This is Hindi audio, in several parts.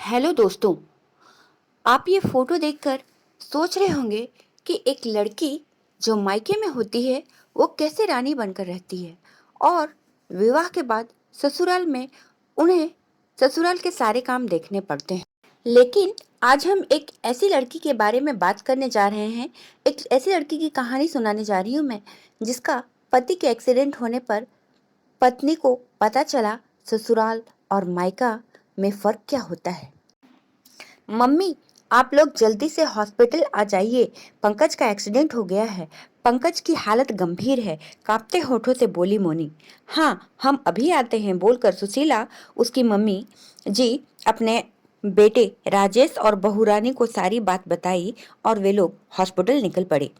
हेलो दोस्तों। आप ये फोटो देखकर सोच रहे होंगे कि एक लड़की जो मायके में होती है वो कैसे रानी बनकर रहती है और विवाह के बाद ससुराल में उन्हें ससुराल के सारे काम देखने पड़ते हैं। लेकिन आज हम एक ऐसी लड़की के बारे में बात करने जा रहे हैं। एक ऐसी लड़की की कहानी सुनाने जा रही हूँ मैं, जिसका पति के एक्सीडेंट होने पर पत्नी को पता चला ससुराल और मायका में फर्क क्या होता है। मम्मी, आप लोग जल्दी से हॉस्पिटल आ जाइए। पंकज का एक्सीडेंट हो गया है। पंकज की हालत गंभीर है, कांपते होठों से बोली मोनी। हाँ, हम अभी आते हैं, बोलकर सुशीला, उसकी मम्मी जी, अपने बेटे राजेश और बहू रानी को सारी बात बताई और वे लोग हॉस्पिटल निकल पड़े।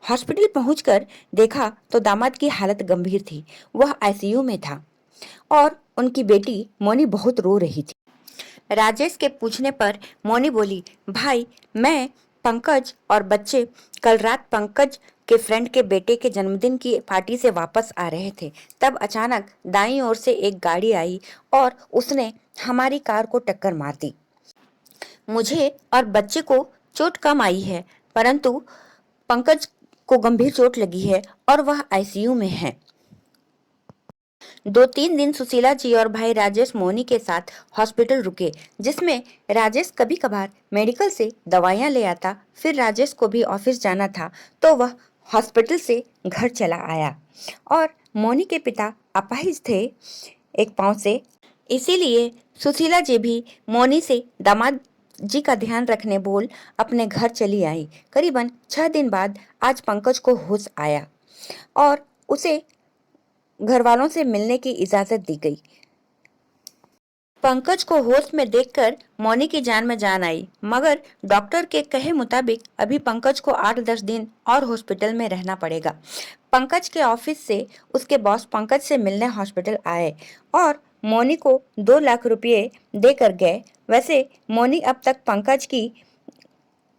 हॉस्पिटल पहुंचकर देखा तो दामाद की हालत गंभीर थी। वह आईसीयू में था और उनकी बेटी मोनी बहुत रो रही थी। राजेश के पूछने पर मोनी बोली, भाई, मैं, पंकज और बच्चे कल रात पंकज के फ्रेंड के बेटे के जन्मदिन की पार्टी से वापस आ रहे थे। तब अचानक दाईं ओर से एक गाड़ी आई और उसने हमारी कार को टक्कर मार दी। मुझे और बच्चे को चोट कम आई है, परंतु पंकज को गंभीर चोट लगी है और वह आईसीयू में है। 2-3 दिन सुशीला जी और भाई राजेश मोनी के साथ हॉस्पिटल रुके, जिसमें राजेश कभी कभार मेडिकल से दवाइयां ले आता। फिर राजेश को भी ऑफिस जाना था तो वह हॉस्पिटल से घर चला आया। और मोनी के पिता अपाहिज थे एक पांव से, इसीलिए सुशीला जी भी मोनी से दामाद जी का ध्यान रखने बोल अपने घर चली आई। करीबन 6 दिन बाद आज पंकज को होश आया और उसे घर वालों से मिलने की इजाजत दी गई। पंकज को होश में देखकर मौनी की जान में जान आई, मगर डॉक्टर के कहे मुताबिक अभी पंकज को 8-10 दिन और हॉस्पिटल में रहना पड़ेगा। पंकज के ऑफिस से उसके बॉस पंकज से मिलने हॉस्पिटल आए और मौनी को 2 लाख रुपए देकर गए। वैसे मौनी अब तक पंकज की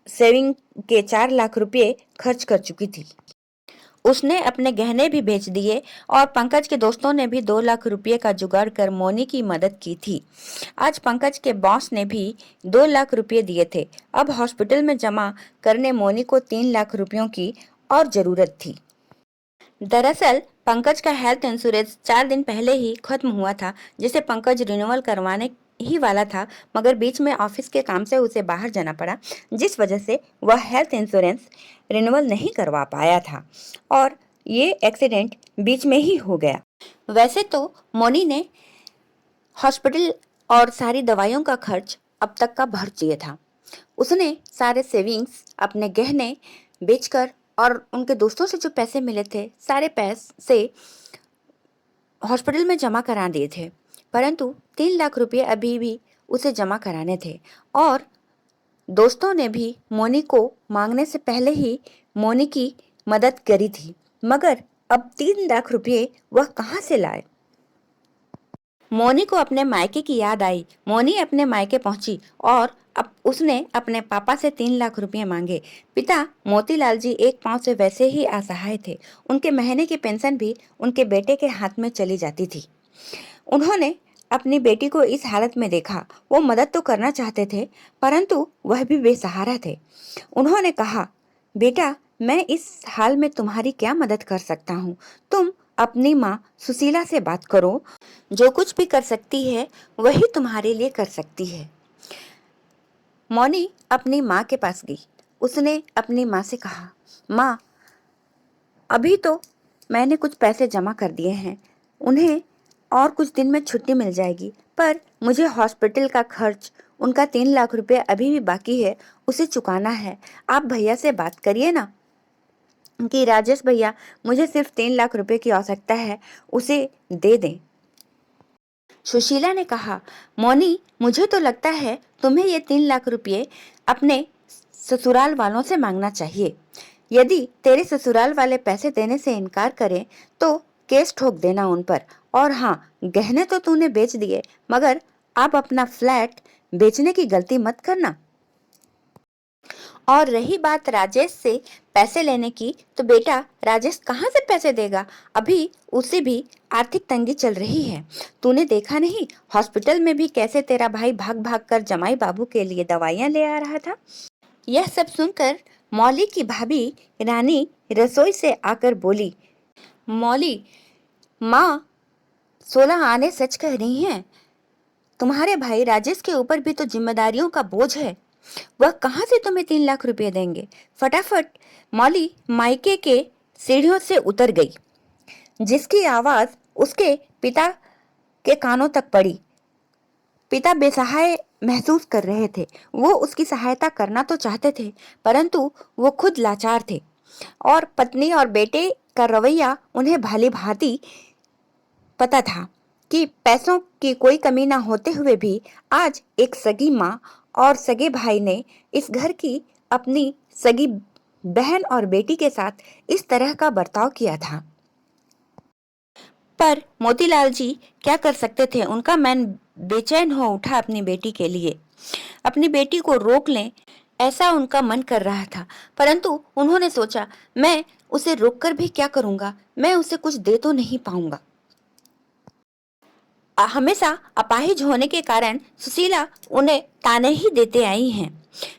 सेविंग के 4 लाख रुपए खर्च कर चुकी थी। उसने अपने गहने भी बेच दिए और पंकज के दोस्तों ने भी 2 लाख रुपए का जुगाड़ कर मोनी की मदद की थी। आज पंकज के बॉस ने भी 2 लाख रुपए दिए थे। अब हॉस्पिटल में जमा करने मोनी को 3 लाख रुपयों की और जरूरत थी। दरअसल पंकज का हेल्थ इंश्योरेंस 4 दिन पहले ही खत्म हुआ था, जिसे पंकज रिन्यूअल करवाने ही वाला था, मगर बीच में ऑफिस के काम से उसे बाहर जाना पड़ा, जिस वजह से वह हेल्थ इंश्योरेंस रिन्यूअल नहीं करवा पाया था और ये एक्सीडेंट बीच में ही हो गया। वैसे तो मोनी ने हॉस्पिटल और सारी दवाइयों का खर्च अब तक का भर दिया था। उसने सारे सेविंग्स, अपने गहने बेचकर और उनके दोस्तों से जो पैसे मिले थे, सारे पैसे हॉस्पिटल में जमा करा दिए थे। परंतु 3 लाख रुपए अभी भी उसे जमा कराने थे और दोस्तों ने भी मोनी को मांगने से पहले ही मोनी की मदद करी थी, मगर अब 3 लाख रुपए वह कहाँ से लाए। मोनी को अपने मायके की याद आई। मोनी अपने मायके पहुंची और अब उसने अपने पापा से 3 लाख रुपए मांगे। पिता मोतीलाल जी एक पांव से वैसे ही असहाय थे। उनके महीने की पेंशन भी उनके बेटे के हाथ में चली जाती थी। उन्होंने अपनी बेटी को इस हालत में देखा। वो मदद तो करना चाहते थे, परंतु वह भी बेसहारा थे। उन्होंने कहा, बेटा, मैं इस हाल में तुम्हारी क्या मदद कर सकता हूँ? तुम अपनी माँ सुशीला से बात करो। जो कुछ भी कर सकती है वही तुम्हारे लिए कर सकती है। मौनी अपनी माँ के पास गई। उसने अपनी माँ से कहा, माँ, अभी तो मैंने कुछ पैसे जमा कर दिए हैं, उन्हें और कुछ दिन में छुट्टी मिल जाएगी, पर मुझे हॉस्पिटल का खर्च, उनका 3 लाख रुपए अभी भी बाकी है, उसे चुकाना है। आप भैया से बात करिए ना कि राजेश भैया, मुझे सिर्फ 3 लाख रुपए की आवश्यकता है, उसे दे दें। सुशीला ने कहा, मौनी, मुझे तो लगता है तुम्हें ये 3 लाख रुपए अपने ससुराल वालों से मांगना चाहिए। यदि तेरे ससुराल वाले पैसे देने से इनकार करें तो केस ठोक देना उन पर। और हाँ, गहने तो तूने बेच दिए, मगर अब अपना फ्लैट बेचने की गलती मत करना। और रही बात राजेश से पैसे लेने की, तो बेटा राजेश कहाँ से पैसे देगा? अभी उसे भी आर्थिक तंगी चल रही है। तूने देखा नहीं हॉस्पिटल में भी कैसे तेरा भाई भाग भाग कर जमाई बाबू के लिए दवाइयाँ ले आ रहा था। यह सब सुनकर मौली की भाभी रानी रसोई से आकर बोली, मौली माँ 16 आने सच कह रही हैं। तुम्हारे भाई राजेश के ऊपर भी तो जिम्मेदारियों का बोझ है। वह कहाँ से तुम्हें 3 लाख रुपए देंगे? फटाफट मौली मायके के सीढ़ियों से उतर गई, जिसकी आवाज उसके पिता के कानों तक पड़ी। पिता बेसहाय महसूस कर रहे थे। वो उसकी सहायता करना तो चाहते थे, परंतु वो खुद लाचार थे और पत्नी और बेटे का रवैया उन्हें भली भांति पता था कि पैसों की कोई कमी ना होते हुए भी आज एक सगी माँ और सगे भाई ने इस घर की अपनी सगी बहन और बेटी के साथ इस तरह का बर्ताव किया था। पर मोतीलाल जी क्या कर सकते थे? उनका मन बेचैन हो उठा अपनी बेटी के लिए। अपनी बेटी को रोक लें ऐसा उनका मन कर रहा था, परंतु उन्होंने सोचा मैं उसे रोककर भी क्या करूंगा, मैं उसे कुछ दे तो नहीं पाऊंगा। हमेशा अपाहिज होने के कारण सुशीला उन्हें ताने ही देते आई हैं।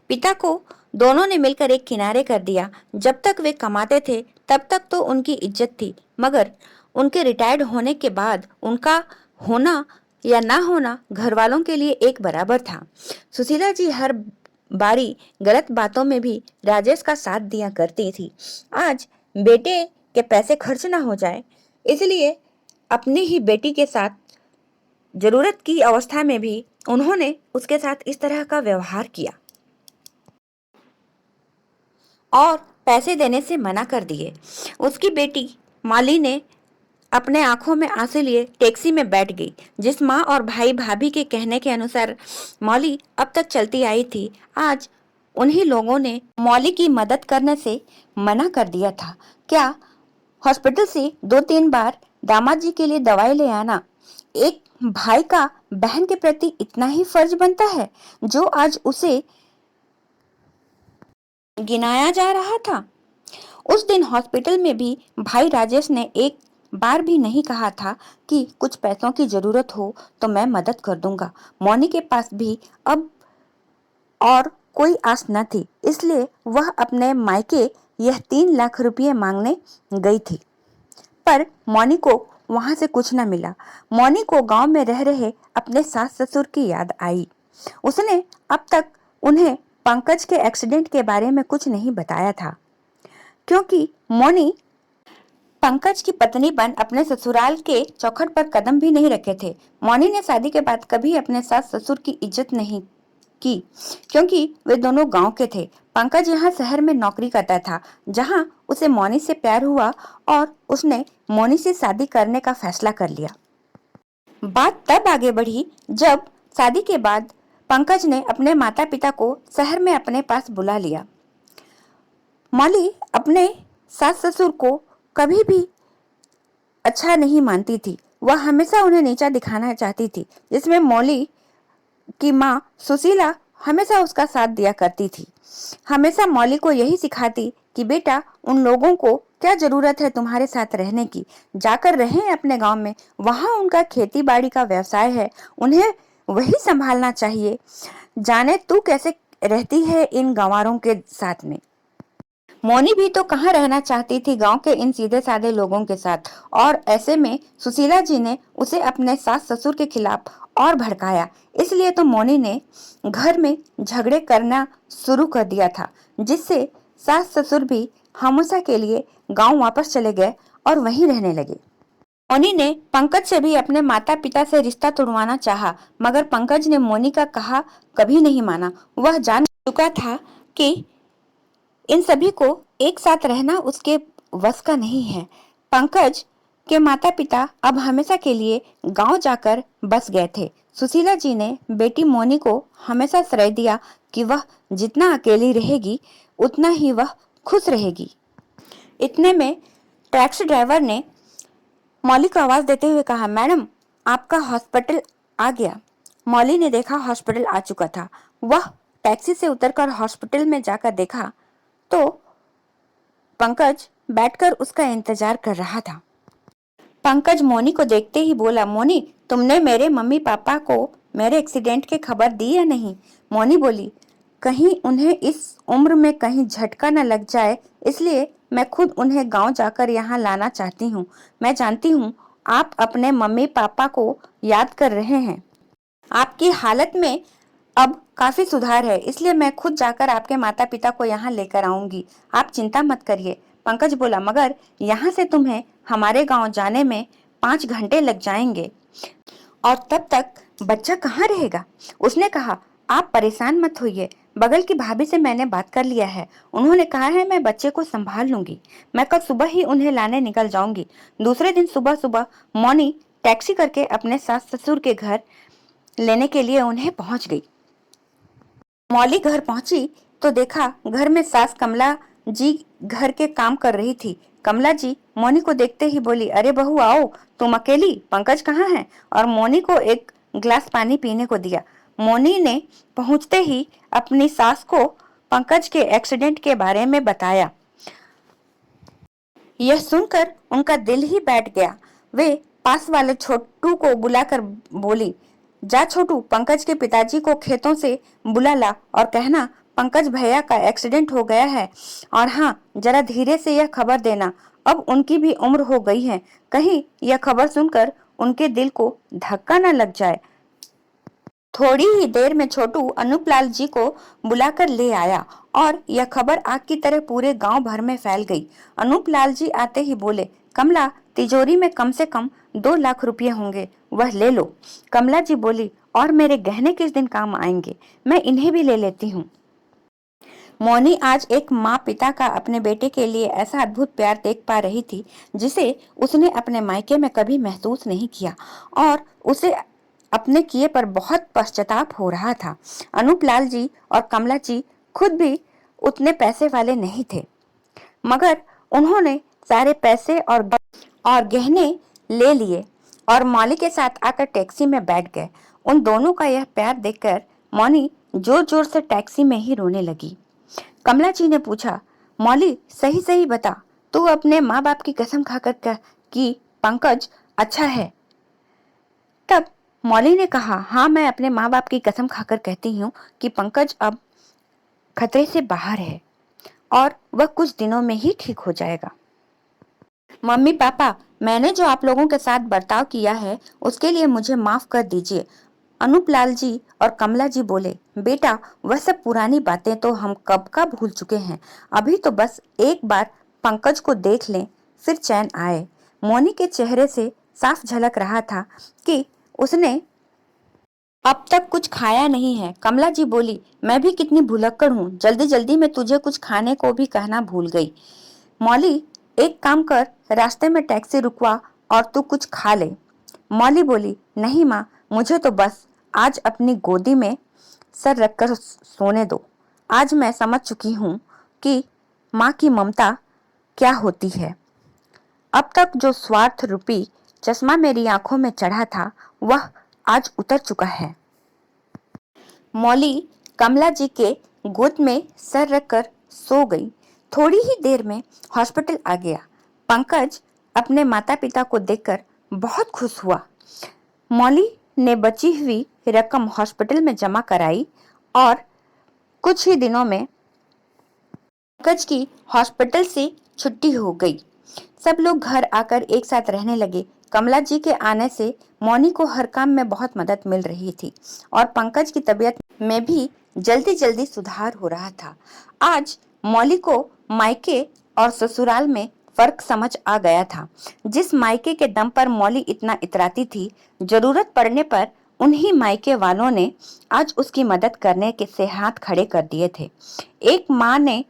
पिता को दोनों ने मिलकर एक किनारे कर दिया। जब तक वे कमाते थे तब तक तो उनकी इज्जत थी, मगर उनके रिटायर्ड होने के बाद उनका होना या ना होना घर वालों के लिए एक बराबर था। सुशीला जी हर बारी गलत बातों में भी राजेश का साथ दिया करती थी। आज बेटे के पैसे खर्च ना हो जाए, इसलिए अपनी ही बेटी के साथ जरूरत की अवस्था में भी उन्होंने उसके साथ इस तरह का व्यवहार किया और पैसे देने से मना कर दिए। उसकी बेटी माली ने अपने आंखों में आंसू लिए टैक्सी में बैठ गई। जिस माँ और भाई भाभी के कहने के अनुसार मौली अब तक चलती आई थी, आज उन्हीं लोगों ने मौली की मदद करने से मना कर दिया था। क्या हॉस्पिटल से 2-3 बार दामाद जी के लिए दवाई ले आना एक भाई का बहन के प्रति इतना ही फर्ज बनता है जो आज उसे गिनाया जा रहा था? उस दिन हॉस्पिटल में भी भाई राजेश ने एक बार भी नहीं कहा था कि कुछ पैसों की जरूरत हो तो मैं मदद कर दूंगा। मौनी के पास भी अब और कोई आस न थी, इसलिए वह अपने मायके यह 3 लाख रुपये मांगने गई थी। पर मौनी को वहां से कुछ न मिला। मौनी को गांव में रह रहे अपने सास ससुर की याद आई। उसने अब तक उन्हें पंकज के एक्सीडेंट के बारे में कुछ नहीं बताया था, क्योंकि मौनी पंकज की पत्नी बन अपने ससुराल के चौखट पर कदम भी नहीं रखे थे। मौनी ने शादी के बाद कभी अपने सास ससुर की इज्जत नहीं की, क्योंकि वे दोनों गांव के थे। पंकज यहाँ शहर में नौकरी करता था, जहाँ उसे मौनी से प्यार हुआ और उसने मौनी से शादी करने का फैसला कर लिया। बात तब आगे बढ़ी जब शादी के बाद पंकज ने अपने माता पिता को शहर में अपने पास बुला लिया। मौली अपने सास ससुर को कभी भी अच्छा नहीं मानती थी। वह हमेशा उन्हें नीचा दिखाना चाहती थी, जिसमें मौली की माँ सुशीला हमेशा उसका साथ दिया करती थी। हमेशा मौली को यही सिखाती कि बेटा उन लोगों को क्या जरूरत है तुम्हारे साथ रहने की, जाकर रहें अपने गांव में, वहां उनका खेती बाड़ी का व्यवसाय है, उन्हें वही संभालना चाहिए। जाने तू कैसे रहती है इन गंवारों के साथ में। मौनी भी तो कहाँ रहना चाहती थी गांव के इन सीधे साधे लोगों के साथ, और ऐसे में सुशीला जी ने उसे अपने सास ससुर के खिलाफ और भड़काया। इसलिए तो मौनी ने घर में झगड़े करना शुरू कर दिया था, जिससे सास ससुर भी हमेशा के लिए गांव वापस चले गए और वहीं रहने लगे। मौनी ने पंकज से भी अपने माता पिता से रिश्ता तोड़वाना चाहा, मगर पंकज ने मौनी का कहा कभी नहीं माना। वह जान चुका था कि इन सभी को एक साथ रहना उसके वश का नहीं है। पंकज के माता पिता अब हमेशा के लिए गांव जाकर बस गए थे। सुशीला जी ने बेटी मोनी को हमेशा श्रेय दिया कि वह जितना अकेली रहेगी उतना ही वह खुश रहेगी। इतने में टैक्सी ड्राइवर ने मौली को आवाज देते हुए कहा, मैडम आपका हॉस्पिटल आ गया। मौली ने देखा हॉस्पिटल आ चुका था। वह टैक्सी से उतरकर हॉस्पिटल में जाकर देखा तो पंकज बैठकर उसका इंतजार कर रहा था। पंकज मोनी को देखते ही बोला, मोनी, तुमने मेरे मम्मी पापा को मेरे एक्सीडेंट की खबर दी या नहीं? मोनी बोली, कहीं उन्हें इस उम्र में कहीं झटका न लग जाए, इसलिए मैं खुद उन्हें गांव जाकर यहाँ लाना चाहती हूँ। मैं जानती हूँ आप अपने मम्मी पापा को याद कर रहे हैं। आपकी हालत में अब काफी सुधार है, इसलिए मैं खुद जाकर आपके माता पिता को यहाँ लेकर आऊंगी। आप चिंता मत करिए। पंकज बोला, मगर यहाँ से तुम्हें हमारे गांव जाने में 5 घंटे लग जाएंगे और तब तक बच्चा कहाँ रहेगा? उसने कहा, आप परेशान मत होइए, बगल की भाभी से मैंने बात कर लिया है। उन्होंने कहा है मैं बच्चे को संभाल लूंगी। मैं कल सुबह ही उन्हें लाने निकल जाऊंगी। दूसरे दिन सुबह सुबह मौनी टैक्सी करके अपने सास ससुर के घर लेने के लिए उन्हें पहुंच गई। मौली घर पहुंची तो देखा घर में सास कमला जी घर के काम कर रही थी। कमला जी मोनी को देखते ही बोली, अरे बहू आओ, तुम अकेली? पंकज कहाँ है? और मोनी को एक गिलास पानी पीने को दिया। मोनी ने पहुंचते ही अपनी सास को पंकज के एक्सीडेंट के बारे में बताया। यह सुनकर उनका दिल ही बैठ गया। वे पास वाले छोटू को बुलाकर बोली, जा छोटू, पंकज के पिताजी को खेतों से बुला ला और कहना पंकज भैया का एक्सीडेंट हो गया है। और हाँ, जरा धीरे से यह खबर देना, अब उनकी भी उम्र हो गई है, कहीं यह खबर सुनकर उनके दिल को धक्का न लग जाए। थोड़ी ही देर में छोटू अनूपलाल जी को बुलाकर ले आया और यह खबर आग की तरह पूरे गांव भर में फैल गई। अनूपलाल जी आते ही बोले, कमला, तिजोरी में कम से कम 2 लाख रुपये होंगे, वह ले लो। कमला जी बोली, और मेरे गहने किस दिन काम आएंगे, मैं इन्हें भी ले लेती हूँ। मौनी आज एक माँ पिता का अपने बेटे के लिए ऐसा अद्भुत प्यार देख पा रही थी जिसे उसने अपने मायके में कभी महसूस नहीं किया और उसे अपने किए पर बहुत पश्चाताप हो रहा था। अनूपलाल जी और कमला जी खुद भी उतने पैसे वाले नहीं थे, मगर उन्होंने सारे पैसे और गहने ले लिए और मौली के साथ आकर टैक्सी में बैठ गए। उन दोनों का यह प्यार देखकर मौनी जोर जोर से टैक्सी में ही रोने लगी। कमला जी ने पूछा, मौली, सही सही बता, तू अपने माँ बाप की कसम खाकर कह कि पंकज अच्छा है? तब मौली ने कहा, हाँ, मैं अपने माँ बाप की कसम खाकर कहती हूँ कि पंकज अब खतरे से बाहर है और वह कुछ दिनों में ही ठीक हो जाएगा। मम्मी पापा, मैंने जो आप लोगों के साथ बर्ताव किया है उसके लिए मुझे माफ कर दीजिए। अनूपलाल जी और कमला जी बोले, बेटा, वह सब पुरानी बातें तो हम कब का भूल चुके हैं। अभी तो बस एक बार पंकज को देख लें, फिर चैन आए। मोनी के चेहरे से साफ झलक रहा था कि उसने अब तक कुछ खाया नहीं है। कमला जी बोली, मैं भी कितनी भुलक्कड़ हूँ, जल्दी जल्दी में तुझे कुछ खाने को भी कहना भूल गई। मौली, एक काम कर, रास्ते में टैक्सी रुकवा और तू कुछ खा ले। मौली बोली, नहीं माँ, मुझे तो बस आज अपनी गोदी में सर रखकर सोने दो। आज मैं समझ चुकी हूँ कि माँ की ममता क्या होती है। अब तक जो स्वार्थ रूपी चश्मा मेरी आंखों में चढ़ा था वह आज उतर चुका है। मौली कमला जी के गोद में सर रखकर सो गई। थोड़ी ही देर में हॉस्पिटल आ गया। पंकज अपने माता पिता को देखकर बहुत खुश हुआ। मौली ने बची हुई रकम हॉस्पिटल में जमा कराई और कुछ ही दिनों में पंकज की हॉस्पिटल से छुट्टी हो गई। सब लोग घर आकर एक साथ रहने लगे। कमला जी के आने से मौनी को हर काम में बहुत मदद मिल रही थी और पंकज की तबीयत में भी जल्दी जल्दी सुधार हो रहा था। आज मौली को मायके और ससुराल में फर्क समझ आ गया था। जिस मायके के दम पर मौली इतना इतराती थी, जरूरत पड़ने पर उन्हीं मायके वालों ने आज उसकी मदद करने के से हाथ खड़े कर दिए थे। एक माँ ने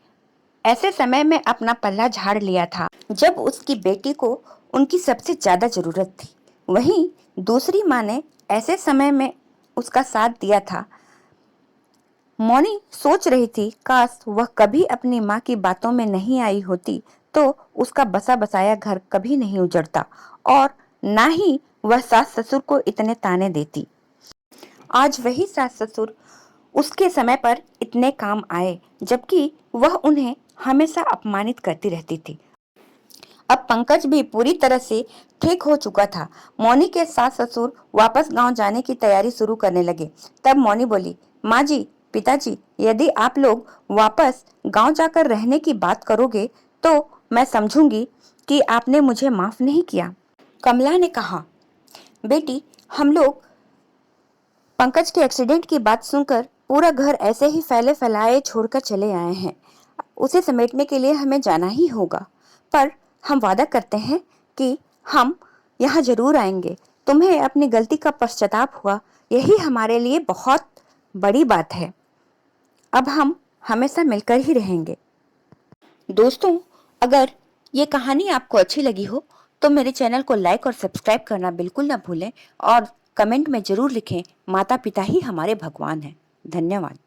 ऐसे समय में अपना पल्ला झाड़ लिया था जब उसकी बेटी को उनकी सबसे ज्यादा जरूरत थी। वहीं दूसरी माँ ने ऐसे समय में उसका साथ दिया था। मौनी सोच रही थी, काश वह कभी अपनी माँ की बातों में नहीं आई होती तो उसका बसा बसाया घर कभी नहीं उजड़ता और ना ही वह सास ससुर को इतने ताने देती। आज वही सास ससुर उसके समय पर इतने काम आए, जबकि वह उन्हें हमेशा अपमानित करती रहती थी। अब पंकज भी पूरी तरह से ठीक हो चुका था। मौनी के सास ससुर वापस गांव जाने की तैयारी शुरू करने लगे। तब मौनी बोली, माँ जी, पिताजी, यदि आप लोग वापस गांव जाकर रहने की बात करोगे तो मैं समझूंगी कि आपने मुझे माफ नहीं किया। कमला ने कहा, बेटी, हम लोग पंकज के एक्सीडेंट की बात सुनकर पूरा घर ऐसे ही फैले फैलाए छोड़कर चले आए हैं। उसे समेटने के लिए हमें जाना ही होगा, पर हम वादा करते हैं कि हम यहाँ जरूर आएंगे। तुम्हें अपनी गलती का पश्चाताप हुआ, यही हमारे लिए बहुत बड़ी बात है। अब हम हमेशा मिलकर ही रहेंगे। दोस्तों, अगर ये कहानी आपको अच्छी लगी हो तो मेरे चैनल को लाइक और सब्सक्राइब करना बिल्कुल ना भूलें और कमेंट में जरूर लिखें, माता पिता ही हमारे भगवान हैं। धन्यवाद।